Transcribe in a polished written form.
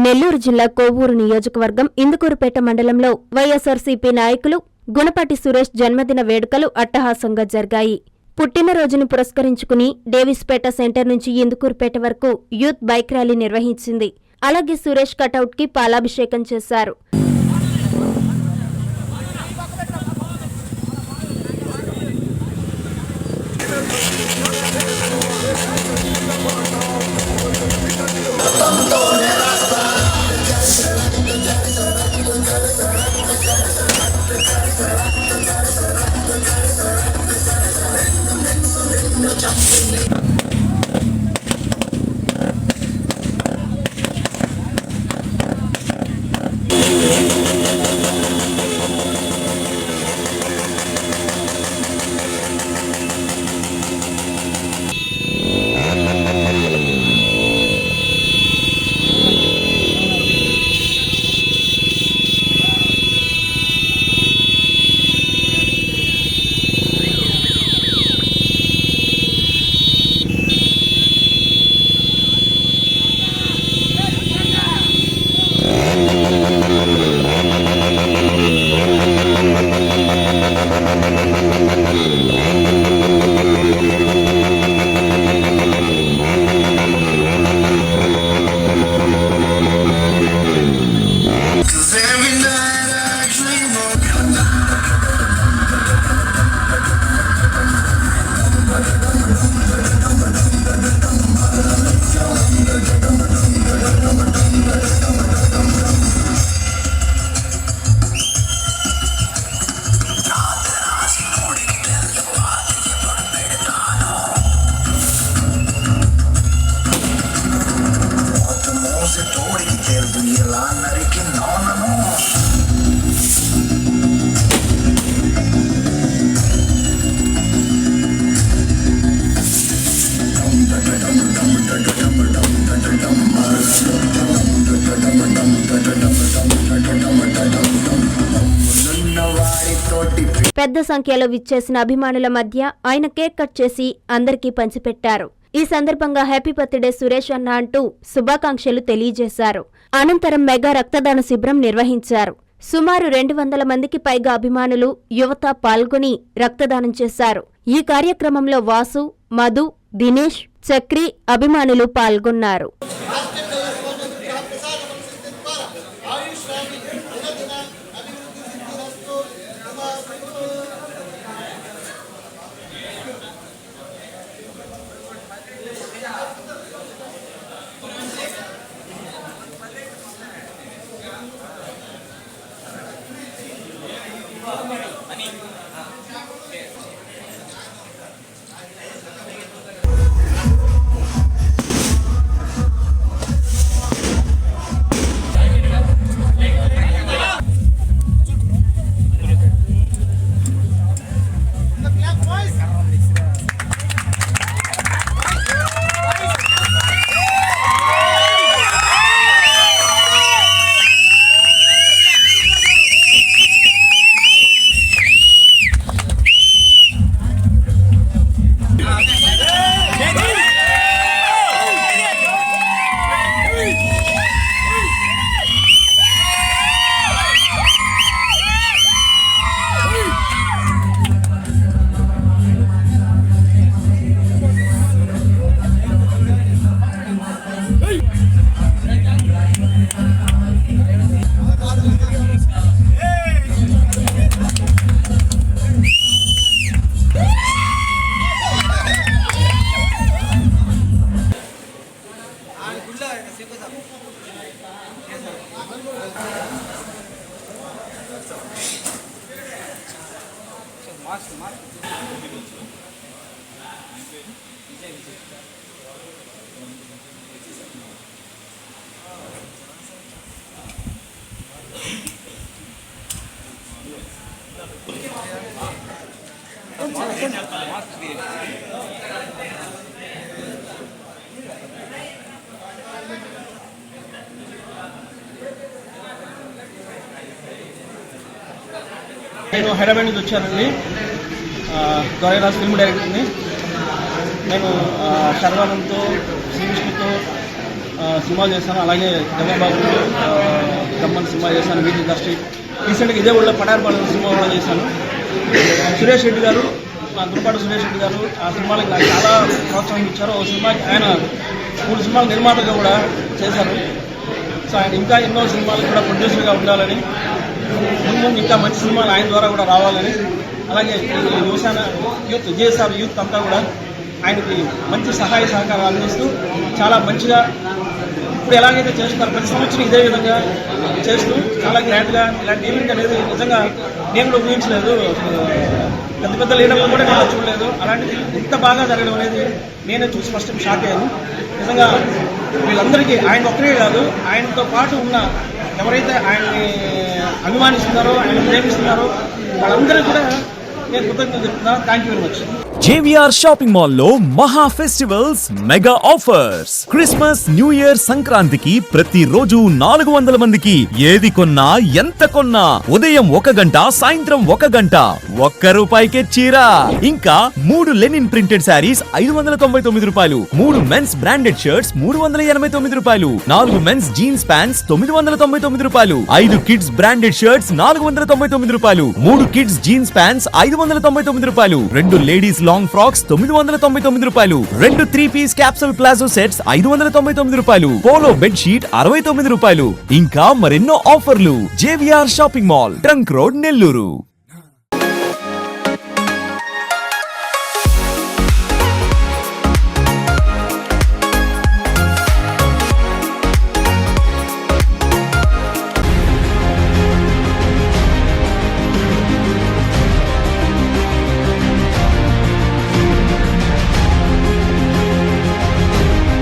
నెల్లూరు జిల్లా కోవూరు నియోజకవర్గం ఇందుకూరుపేట మండలంలో వైఎస్సార్సీపీ నాయకులు గుణపాటి సురేష్ జన్మదిన వేడుకలు అట్టహాసంగా జరిగాయి. పుట్టినరోజును పురస్కరించుకుని డేవిస్పేట సెంటర్ నుంచి ఇందుకూరుపేట వరకు యూత్ బైక్ ర్యాలీ నిర్వహించింది. అలాగే సురేష్ కటౌట్ కి పాలాభిషేకం చేశారు. పెద్ద సంఖ్యలో విచ్చేసిన అభిమానుల మధ్య ఆయన కేక్ కట్ చేసి అందరికీ పంచిపెట్టారు. ఈ సందర్భంగా హ్యాపీ బర్త్డే సురేష్ అన్న అంటూ శుభాకాంక్షలు తెలియజేశారు. అనంతరం మెగా రక్తదాన శిబిరం నిర్వహించారు. సుమారు 200 మందికి పైగా అభిమానులు, యువత పాల్గొని రక్తదానం చేశారు. ఈ కార్యక్రమంలో వాసు, మధు, దినేష్, చక్రి అభిమానులు పాల్గొన్నారు. నేను హైదరాబాద్ నుంచి వచ్చానండి. గౌరీరాజ్ ఫిల్మ్ డైరెక్టర్ని. నేను శర్వానంద్తో, శ్రీ విష్ణుతో సినిమాలు చేశాను. అలాగే జగన్బాబు గమ్మన్ సినిమా చేశాను, వీధి ఇండస్ట్రీ. రీసెంట్గా ఇదే ఊళ్ళో పటార్పాలెం సినిమా కూడా చేశాను. సురేష్ రెడ్డి గారు, దుర్పాటి సురేష్ రెడ్డి గారు ఆ సినిమాలకు నాకు చాలా ప్రోత్సాహం ఇచ్చారు. ఒక సినిమాకి ఆయన 3 సినిమాల నిర్మాతగా కూడా చేశారు. సో ఆయన ఇంకా ఎన్నో సినిమాలకు కూడా ప్రొడ్యూసర్గా ఉండాలని, ముందు ఇంకా మంచి సినిమాలు ఆయన ద్వారా కూడా రావాలని, అలాగే యువసేన యూత్ జేఎస్ఆర్ యూత్ అంతా కూడా ఆయనకి మంచి సహాయ సహకారాలు అందిస్తూ చాలా మంచిగా ఇప్పుడు ఎలాగైతే చేస్తున్నారు ప్రతి సంవత్సరం ఇదే విధంగా చేస్తూ చాలా గ్రాండ్గా ఇలాంటి ఈవెంట్ అనేది నిజంగా నేను కూడా ఊహించలేదు. పెద్ద పెద్ద లీడర్లు కూడా నేను చూడలేదు. అలాంటిది ఇంత బాగా జరగడం అనేది నేనే చూసి ఫస్ట్ టైం షాక్ అయ్యాను. నిజంగా వీళ్ళందరికీ ఆయన ఒక్కరే కాదు, ఆయనతో పాటు ఉన్న ఎవరైతే ఆయన్ని అభిమానిస్తున్నారో, ఆయన ప్రేమిస్తున్నారో వాళ్ళందరికీ కూడా నేను కృతజ్ఞతలు చెప్తున్నా. Thank you very much. JVR shopping mall లో మహా festivals mega offers. Christmas, new year, సంక్రాంతికి ప్రతిరోజు 400 మందికి ఏది కొన్నా ఎంత కొన్నా ఉదయం 1 గంట, సాయంత్రం 1 గంట ₹1 చీర. ఇంకా 3 linen printed saris ₹599, 3 men's branded shirts ₹389, 4 men's jeans pants ₹999, 5 kids branded shirts ₹499, 3 kids jeans pants ₹599, 2 ladies long frocks ₹999, 2 three piece capsule palazzo sets ₹599, polo bed sheet ₹69. ఇంకా మరెన్నో ఆఫర్లు. JVR shopping mall, trunk road, Nellore.